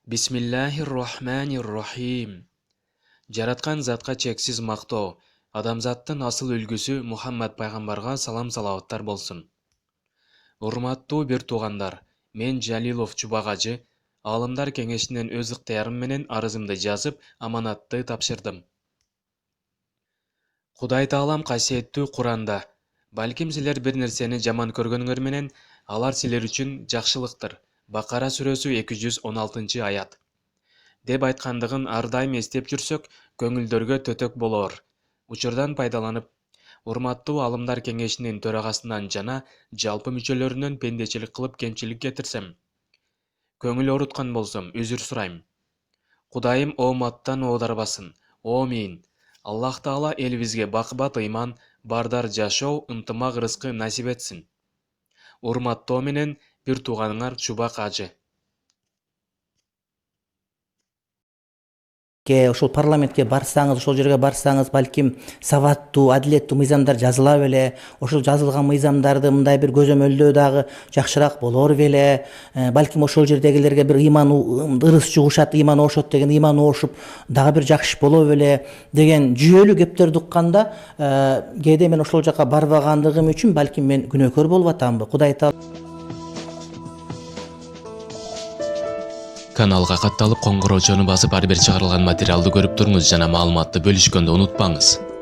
Бисмиллахир-рахманир-рахим. Жараткан затка чексиз мактоо, адамзаттын асыл үлгүсү Мухаммад пайгамбарга салам салаваттар болсун. Урматтуу бир туугандар, мен Жалилов Чубак ажы, Аалымдар Кеңешинен өз ыктыярым менен арызымды жазып, аманатты тапшырдым. Кудай Таалам касиеттүү Куранда, балким силер бир нерсени жаман көргөнүңөр менен, алар силер үчүн жакшылыктыр. Бакара сүрөсү 216 аят. Деп айткандыгын ар дайым эстеп жүрсөк, көңүлдөргө төтөк болоор. Учурдан пайдаланып, урматтуу Аалымдар Кеңешинин төрагасынан жана жалпы мүчөлөрүнөн пендечилик кылып кемчилик кетирсем, көңүл оруткан болсом, үзүр сурайм. Кудайым ооматтан оодарбасын. Омин. Аллах Таала элибизге бакыбат ыйман, бардар жашоо, ынтымак рызкы насип этсин. Урматтоо менен бир тууганыңар Чубак ажы. Ошол парламентке барсаңыз, ошол жерге барсаңыз, балким сабаттуу, адилеттүү мыйзамдар жазыла беле, ошол жазылган мыйзамдарды мындай бир көзөмөлдөө дагы жакшыраак болор беле, балким ошол жердегилерге бир ыйман ырыс жугушат, ыйман оошот деген ыйман оошуп дагы бир жакшы боло беле деген жүйөлүү кептерди укканда, кээде мен ошол жака барбагандыгым үчүн балким мен күнөөкөр болуп атамбы. Кудай Таала Каналга катталып, коңгуроочону басып, ар бир чыгарылган материалды көрүп туруңуз жана маалыматты бөлүшкөндү унутпаңыз.